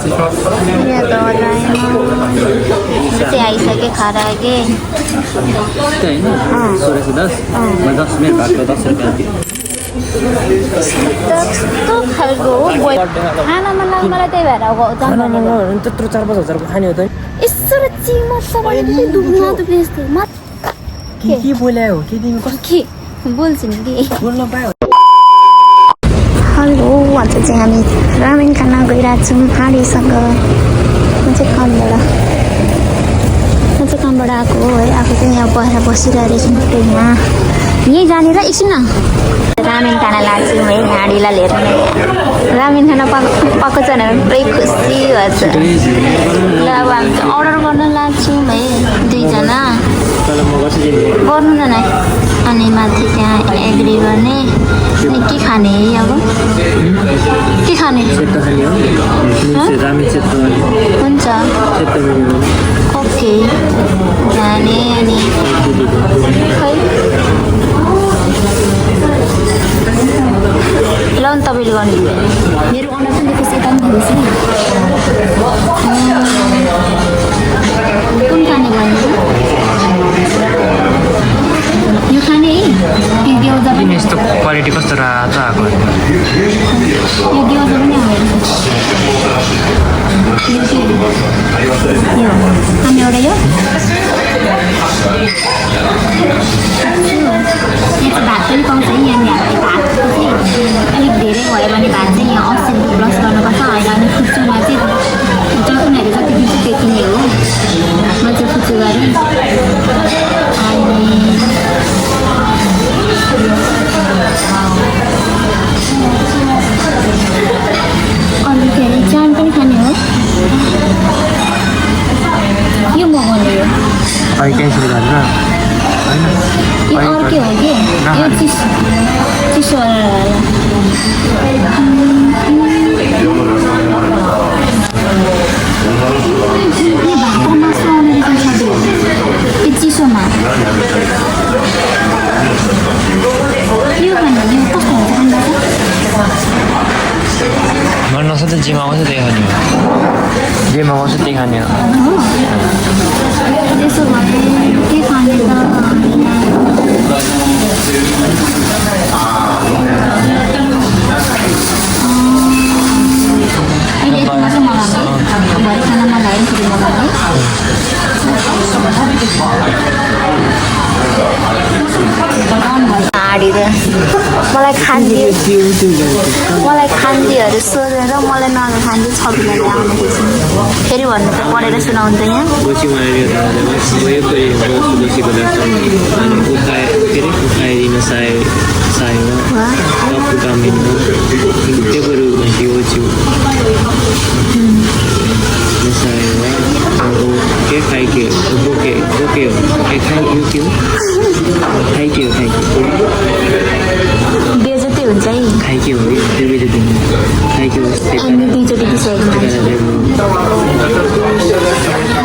ये तो से आइसके खारा के होइन 16 से 10 मैं 10 में भाग 10 रुपया कस्तो खालको हो खाना मन लाग्छ मलाई त्यही भएर अब त्यत्रो 4-5 हजारको खाने हो त यस्तो चिमो सबैले दुख्न त बेच्दै म के बोलायो के तिमी के बोल्छु नि के बोल्न पायो हेलो आज चाहिँ हामी रामेन खान गइरहेको छौँ हाडीसँग म चाहिँ कामबाट आएको हो है आफू चाहिँ यहाँ बसेर बसिरहेको छु ट्रेनमा यहीँ जानेर एकछिन न रामेन खान लाग्छौँ है हाडीलाई लिएर रामेन खाना पाएको छ भने पुरै खुसी भएछ ल अब हामी चाहिँ अर्डर गर्न लाग्छौँ है दुईजना गर्नु न नै अनि माथि त्यहाँ एग्री गर्ने के खाने अब के खाने हुन्छ ओके जाने अनि खै ल नि तपाईँले गर्नु मेरो अर्डर पनि त्यसै काम गर्नुहोस् नि कुन खाने भन्नु यो खाने है ग्याउजा पनि यस्तो क्वालिटी कस्तो रातो आएको यो ग्याउजा पनि हामी एउटा यो भात पनि पाउँछ है यहाँनिर भातको चाहिँ अलिक धेरै भयो भने भात चाहिँ यहाँ 80 रुपियाँ प्लस गर्नुपर्छ होइन अनि फुच्चुमा चाहिँ जतिनीहरू जति दिन्छ त्यति नै हो म चाहिँ फुच्चु गरेँ अनि के अरे चान पनि खाने हो यो मगाउने हो यो अर्कै हो कि यो चिसो भातको मासु आउने रहेछ यो चिसोमा यो खाने यो कस्तो हुन्छ मन नसक्छ जे मगाउँछ त्यही खाने हो जे मगाउँछ त्यही खाने हो त्यसो भए के खाने त अहिले यति मात्रै मगाएको भरे खाना मलाई फेरि मगाउने हाडी मलाई खान्जीहरू सोधेर मलाई नखान्जी छविलाई आउनु फेरि भन्नु त पढेर सुनाउँछ यहाँ बेजती हुन्छ है अनि दुईचोटि दिइसकेको मान्छे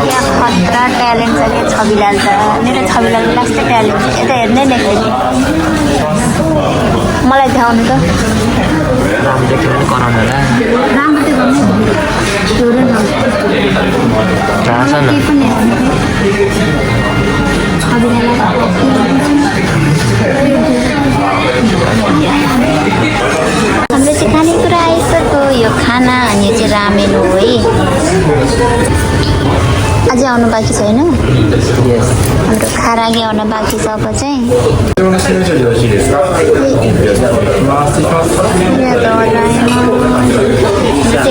यहाँ खतरा ट्यालेन्ट छ क्या छविलाल छ मेरो छविलाल लास्टै ट्यालेन्ट छ यता हेर्नै देखाइदिए मलाई देखाउनु त राम्रो हाम्रो चाहिँ खानेकुरा आइसक्यो यो खाना अनि यो चाहिँ रामेन हो है अझै आउनु बाँकी छैन हाम्रो खारागी आउन बाँकी छ अब चाहिँ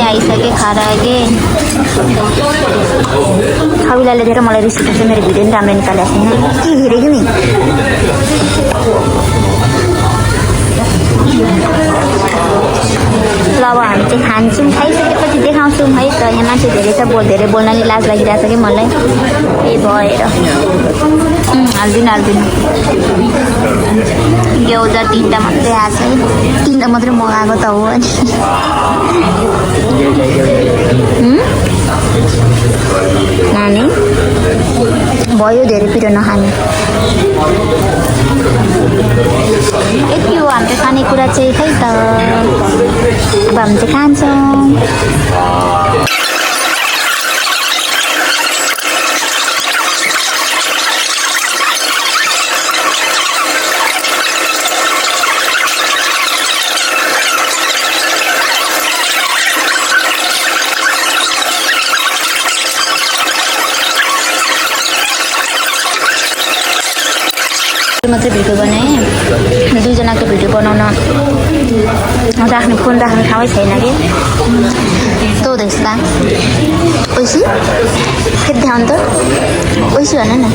आइसक्यो खारागी छविलाले धेरै मलाई रिस उठाउँछ मेरो भिडियो पनि राम्रो निकालेको छैन के हेरेको नि ल अब हामी चाहिँ खान्छौँ खाइसकेपछि देखाउँछौँ है त यहाँ मान्छे धेरै छ धेरै बोल्न नि लाज लागिरहेको छ कि मलाई यही भएर हाल्दिनँ ग्याउजा 3टा मात्रै आएको छ है 3टा मात्रै मगाएको त हो अनि नानी भयो धेरै पिरो नखाने यति हो हाम्रो खानेकुरा चाहिँ खै त अब हामी चाहिँ खान्छौँ भिडियो बनाएँ दुईजनाको भिडियो बनाउन राख्ने फोन राख्ने ठाउँै छैन कि तँ हुँदैछ त ओइसी के ध्यान त ओइसी भन न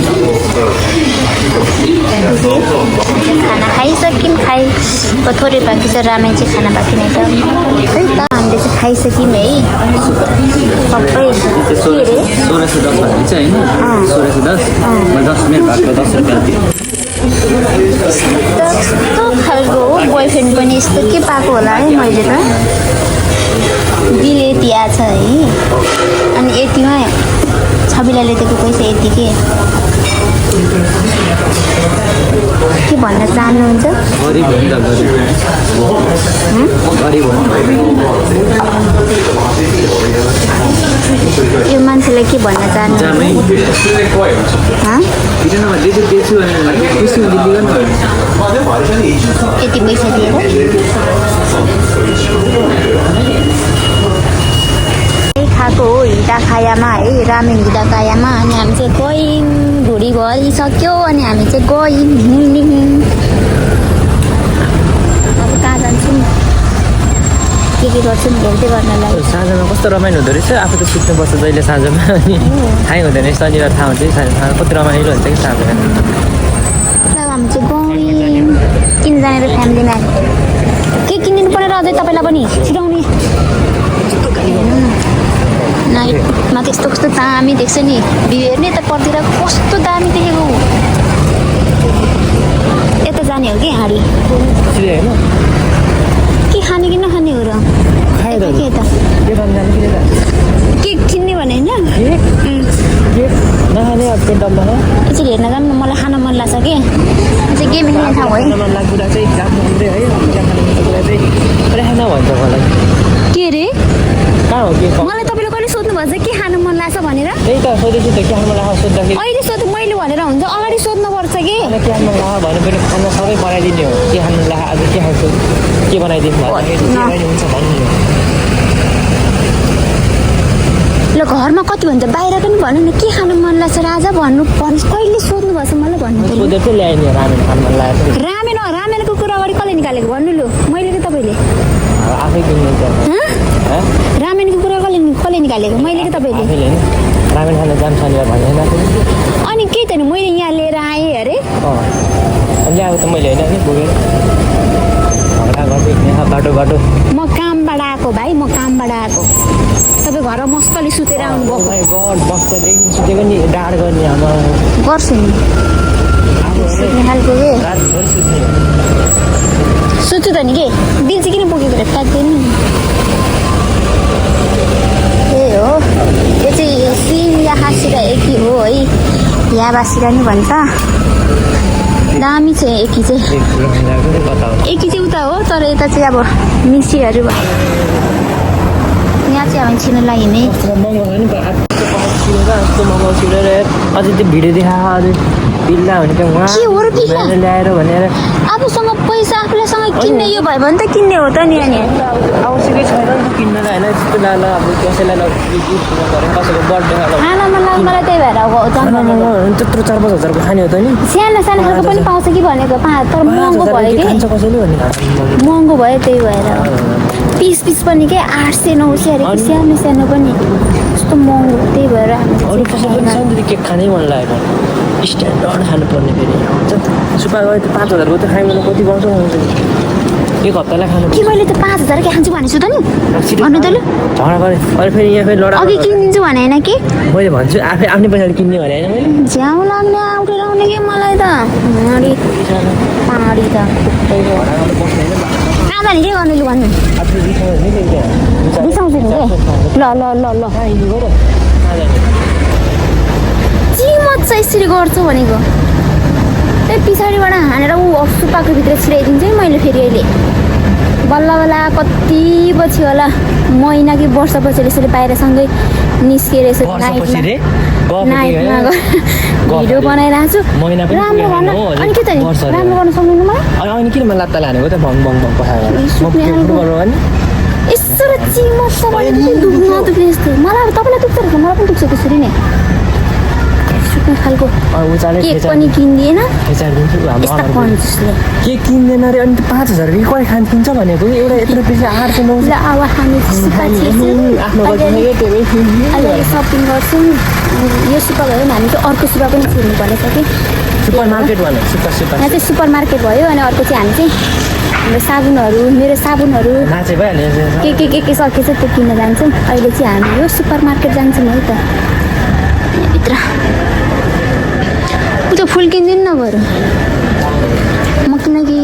खाना खाइसक्यौँ थोरै बाँकी छ रामेन चाहिँ खाना बाँकी नै छ खै त हामीले चाहिँ खाइसक्यौँ है सबै के अरे 1610 भन्ने चाहिँ होइन 1610 मैले 10 मेरो भागको 10 रुपियाँ दिएँ यस्तो खालको हो बोयफ्रेन्ड पनि यस्तो के पाएको होला है मैले त बिल यति आएको छ है अनि यतिमा छविलाले दिएको पैसा यति के भन्न चाहनुहुन्छ गरिब हो नि त गरिब हो यो मान्छेलाई के भन्न चाहनुहुन्छ यति पैसा दिएर खाएको हो हिडाखायामा है रामेन हिडाखायामा अनि हामी चाहिँ गयौँ भुँडी भरिसक्यो अनि हामी चाहिँ गयौँ हिँड्ने अब कहाँ जान्छौँ के गर्छौँ हेर्दै गर्नलाई साँझमा कस्तो रमाइलो हुँदो रहेछ आफू त सुत्नुपर्छ जहिले साँझमा अनि थाहै हुँदैन शनिबार थाहा हुन्छ कि कति रमाइलो हुन्छ कि साँझमा हामी चाहिँ गयौँ किनजना फ्यामिलीमा के किनिदिनु पऱ्यो र अझै तपाईँलाई पनि छिराउने नाइटमा त्यस्तो कस्तो दामी देख्छ नि भ्यू हेर्ने त पर्तिर कस्तो दामी देखेको यता जाने हो कि हाँडी के खाने कि नखाने हो र के किन्ने भने होइन एकचोटि हेर्न जाऊँ न मलाई खान मन लाग्छ कि चाहिँ गेम खेल्ने ठाउँ है के अरे मलाई तपाईँले कहिले सोध्नु भएको छ के खानु मन लाग्छ भनेर त्यही त सोधेछु त के खानु लाग्छ सोद्धाखेरि अहिले सोध्नु मैले भनेर हुन्छ अगाडि सोध्नुपर्छ कि के खानु लाग्छ भने पनि खाना सबै बनाइदिने हो के खानु लाग्छ आज के खान्छु के बनाइदिनु हुन्छ भन्नु ल घरमा कति भन्छ बाहिर पनि भन्नु न के खानु मन लाग्छ राजा भन्नु कहिले सोध्नु भएको छ मलाई भन्नु सोधेर चाहिँ ल्याइदियो रामेन खानु मन लाग्यो रामेनको कुरा अगाडि कसले निकालेको भन्नु लु मैले कि तपाईँले आफै किन्नु रामेनको कुरा कसले निकालेको मैले कि तपाईँले रामेन खान जाम शनिबार भनेन अनि केही त नि मैले यहाँ लिएर आएँ अरे ल्याएको त मैले होइन नि पुगेँ बाटो बाटो म कामबाट आएको भाइ म कामबाट आएको तपाईँ घर मस्तले सुतेर आउनुभएको सुतेको नि डाँड गर्ने आमा गर्छु नि सुत्ने खालको के सुत्छु त नि के बिल चाहिँ किन बोकेको रे काट्दैन नि त्यही हो यो चाहिँ सिरिया हाँसिरा एकी हो है याबासिरा नि भन्छ दामी छ एकी चाहिँ एकी चाहिँ उता हो तर यता चाहिँ अब मिसीहरू भयो यहाँ चाहिँ हामी छिर्नलाई हिँड्ने अझै त्यो भिडियो देखाएको अझै बिल्ला भने के हो र बिल्ला ल्याएर भनेर आफूसँग पैसा आफूलाईसँग किन्ने यो भयो भने त किन्ने हो त नि अनि आवश्यकै छैन किन्नलाई होइन त्यस्तो लाल अब कसैलाई कसैको बर्थडे खाना मन लाग्छ मलाई त्यही भएर त्यत्रो 4-5 हजारको खाने हो त नि सानो सानो खालको पनि पाउँछ कि भनेको तर महँगो भयो कि कसैले भन्ने महँगो भयो त्यही भएर पिस पनि के 800-900 अरे सानो सानो पनि यस्तो महँगो त्यही भएर अरू कसै पनि सधैँ केक खानै मन लाग्यो स्ट्यान्डर्ड खानुपर्ने फेरि सुपा गयो त्यो 5 हजारको त खाइमा कति वर्ष हुन्छ एक हप्तालाई खानु कि मैले त 5,000 के खान्छु भनेछु त नि भन्नु त लु झगडा गरेँ अहिले फेरि यहाँ फेरि लडा अघि किनिदिन्छु भने होइन कि मैले भन्छु आफै आफ्नै पैसाले किन्ने भने होइन मैले झ्याउ लाग्ने उठेर आउने कि मलाई त पाहाडी त कहाँ जाने के गर्नु लु भन्नु बिसाउँछु नि के ल चिमच यसरी गर्छु भनेको त्यही पछाडिबाट हानेर ऊ सुपाको भित्र छिराइदिन्छु है मैले फेरि अहिले बल्ल बल्ल कति पछि होला महिना कि वर्ष पछि यसरी बाहिरसँगै निस्किएर यसरी नाइटमा भिडियो बनाइरहेको छु राम्रो गर्न अनि के त नि राम्रो गर्न सक्नु मलाई अनि किन मलाई लात्ता लानेको त भङ भङ भङ पठाएर यस्तो र चिमच दुख्नु नदुख्ने जस्तो मलाई अब तपाईँलाई दुख्छ रहेछ मलाई पनि दुख्छ त्यसरी नै सक्ने खालको उचाले केक पनि किन्दिएन दिन्छु यस्ता कन्जुसले के किन्दैन रे अनि 5,000 रुपियाँ कसले किन्छ भनेको एउटा यत्रो पैसा 800 900 ल अब हामी आफ्नो गल्ती अहिले सपिङ गर्छौँ यो सुपर भयो भने हामी चाहिँ अर्को सुपर पनि छिर्नु पर्नेछ कि सुपर मार्केट भने सुपर यहाँ चाहिँ सुपर मार्केट भयो अनि अर्को चाहिँ हामी चाहिँ हाम्रो साबुनहरू मेरो साबुनहरू नाचे भइहाल्यो के सकेछ त्यो किन्न जान्छौँ अहिले चाहिँ हामी यो सुपर मार्केट जान्छौँ है त यहाँभित्र त्यो फुल किनिदिनु न बरु म किनकि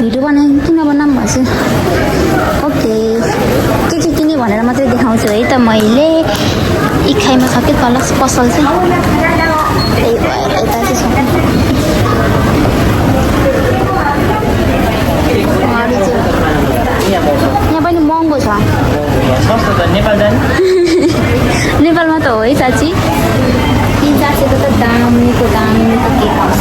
भिडियो बनाएँ किन बनाऊँ भन्छु ओके के किने भनेर मात्रै देखाउँछु है त मैले इखाइमा छ कि तल पसल चाहिँ त्यही भएर यता चाहिँ छ यहाँ पनि महँगो छ नेपालमा त हो है चाची 300-400 त दामीको के पाउँछ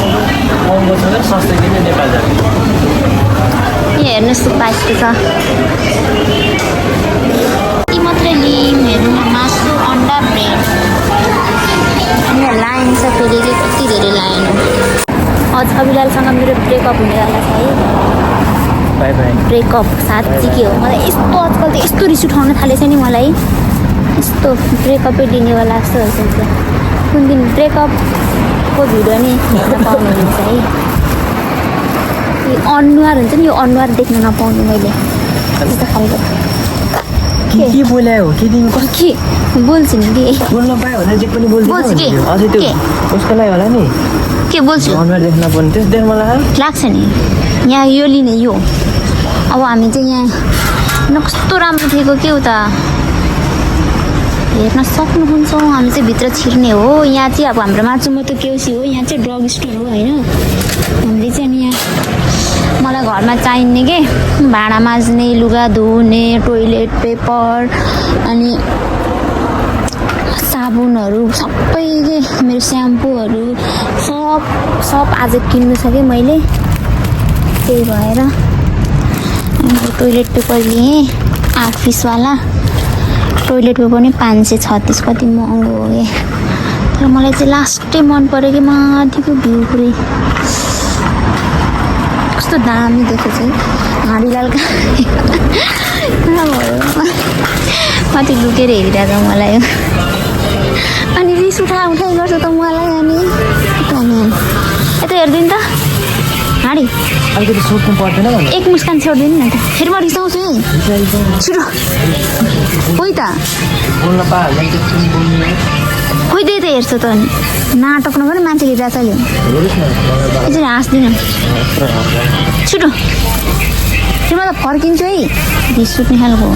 यहाँ हेर्नुहोस् प्राइसको छ यति मात्रै लिम हेर्नु मासु अन्डा ब्रेड यहाँ लाइन छ फेरि कति धेरै लाइन हो अझ अभिलालसँग मेरो ब्रेकअप हुनेवाला छ है ब्रेकअप साँच्ची के हो मलाई यस्तो आजकल त यस्तो रिस उठाउन थालेछ नि मलाई यस्तो ब्रेकअपै दिनेवाला जस्तो भइसक्छ कुन दिन ब्रेकअपको भिडियो नि हेर्न पाउनुहुन्छ है यो अनुहार हुन्छ नि यो अनुहार देख्न नपाउने मैले त्यस्तो खालको के बोलायो हो के दिनु के बोल्छु नि के बोल्न पायो भने जे पनि बोल्छु बोल्दिनु के? अझै त्यो के? उसको लागि होला नि के बोल्छु अनुहार देख्न पर्ने त्यस देख मलाई लाग्छ नि यहाँ यो लिने यो अब हामी चाहिँ यहाँ न कस्तो राम्रो थिएको के हो त हेर्न सक्नुहुन्छ हामी चाहिँ भित्र छिर्ने हो यहाँ चाहिँ अब हाम्रो माछुमतो केउसी हो यहाँ चाहिँ ड्रग स्टोर हो होइन हामीले चाहिँ अनि यहाँ मलाई घरमा चाहिने के भाँडा माझ्ने लुगा धुने टोइलेट पेपर अनि साबुनहरू सबै के मेरो स्याम्पूहरू सब आज किन्नु छ कि मैले त्यही भएर टोइलेट पेपर लिएँ 8 पिसवाला टोइलेट पेपर पनि 536 कति महँगो हो कि तर मलाई चाहिँ लास्टै मन पऱ्यो कि माथिको भ्यू पुरै कस्तो दामी देखेको छ है हाँडीलाल माथि लुकेर हेरिरहेको मलाई अनि रिस उठाइ गर्छ त मलाई अनि यता हेरिदिनु त हाँडी अलिकति सोच्नु पर्दैन भने एक मुस्कान छोडिदिनु न त फेरि म रिसाउँछु है छिटो खोइ त बोल्न पायो भने एकछिन बोल्नु खोइ त्यही त हेर्छु त अनि नाटकमा पनि मान्छे हेरिरहेको छ अहिले हेर्नुहोस् न यसरी हाँस्दिनँ छिटो फेरि म त फर्किन्छु है रिस उठ्ने खालको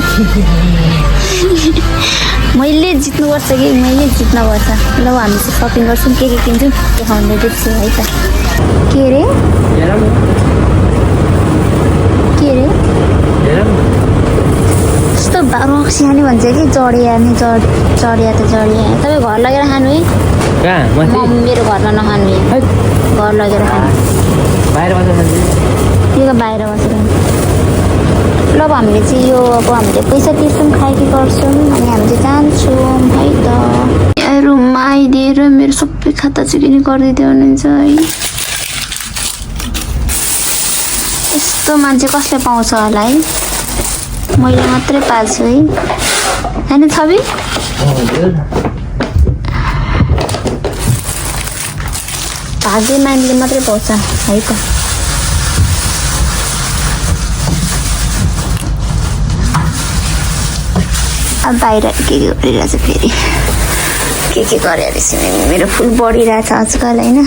मैले जित्नुपर्छ कि मैले जित्नुपर्छ ल हामी चाहिँ सपिङ गर्छौँ के किन्छौँ देखाउने देख्छु है त के अरे यस्तो रक्सियानी भन्छ कि जडिया नि जडिया त जडिया तपाईँ घर लगेर खानु है कहाँ माथि मेरो घरमा नखानु है घर लगेर खानु बाहिर बसेर यो बाहिर बसेर ल अब हामीले चाहिँ यो अब हामीले पैसा तिर्छौँ खाएकी गर्छौँ अनि हामी चाहिँ जान्छौँ है त रुममा आइदिएर मेरो सबै खाता चाहिँ किन गरिदिँदै हुनुहुन्छ है यस्तो मान्छे कसले पाउँछ होला है मैले मात्रै पाल्छु है होइन छवि भाग्य मान्छेले मात्रै पाउँछ है त अब बाहिर के गरिरहेछ फेरि के गरेर मेरो फुल बढिरहेछ आजकल होइन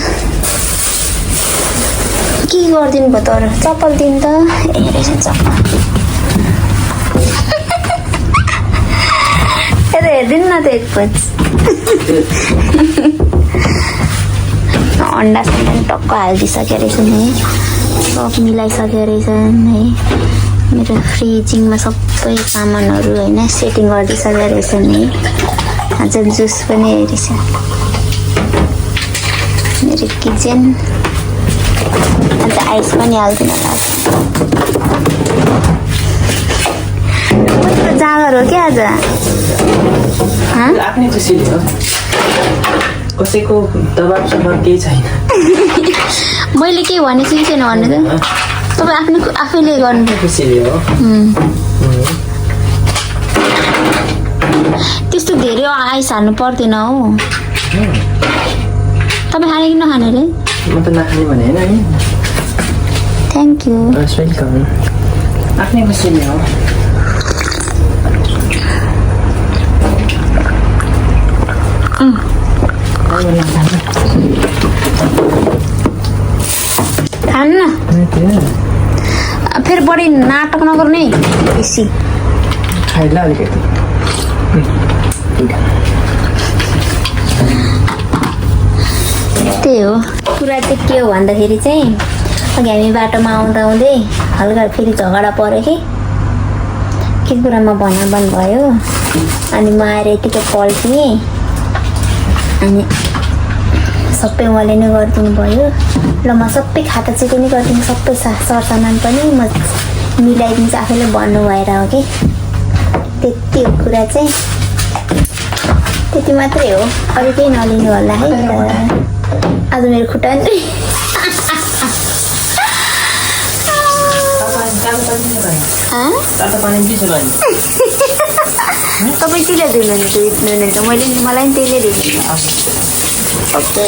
के गरिदिनु भयो तर चप्पल दिनु त रहेछ चप्पल यता हेरिदिनु न त एकपछि अन्डा सन्डा टक्क हालिदिइसकेको रहेछन् है सब मिलाइसकेको रहेछन् है मेरो फ्रिजिङमा सबै सामानहरू होइन सेटिङ गरिदिइसकेको रहेछन् है आज जुस पनि रहेछ मेरो किचन अन्त आइस पनि हालिदिनु होला जाँगर हो क्या आज कसैको दबाब सबाब केही छैन। मैले के भनेको छु छैन भन्नु त तपाईँ आफैले गर्नु खुसीले हो। त्यस्तो धेरै आइस हाल्नु पर्दैन हौ। तपाईँ खाने कि नखाने रे? म त नखाने भने होइन नि। Thank you. वेलकम। आफ्नै खुसीले हो। खान्न फेरि बढी नाटक नगर्ने बेसी खाइला अलिकति। त्यही हो कुरा चाहिँ के हो भन्दाखेरि चाहिँ अघि हामी बाटोमा आउँदा आउँदै हल्का फेरि झगडा पऱ्यो कि के कुरामा भनाभन भयो अनि म आएर यतिकै पल्टिएँ अनि सबै उहाँले नै गरिदिनु भयो। ल म सबै खाता चाहिँ नै गरिदिनु सबै सरसामान पनि म मिलाइदिन्छु आफैले भन्नु भएर हो कि त्यति हो कुरा चाहिँ त्यति मात्रै हो अरू केही नलिनु होला है। आज मेरो खुट्टा नि तपाईँ त्यसले धुनुहुन्छ मैले मलाई पनि त्यसले धुनुहुन्छ। ओके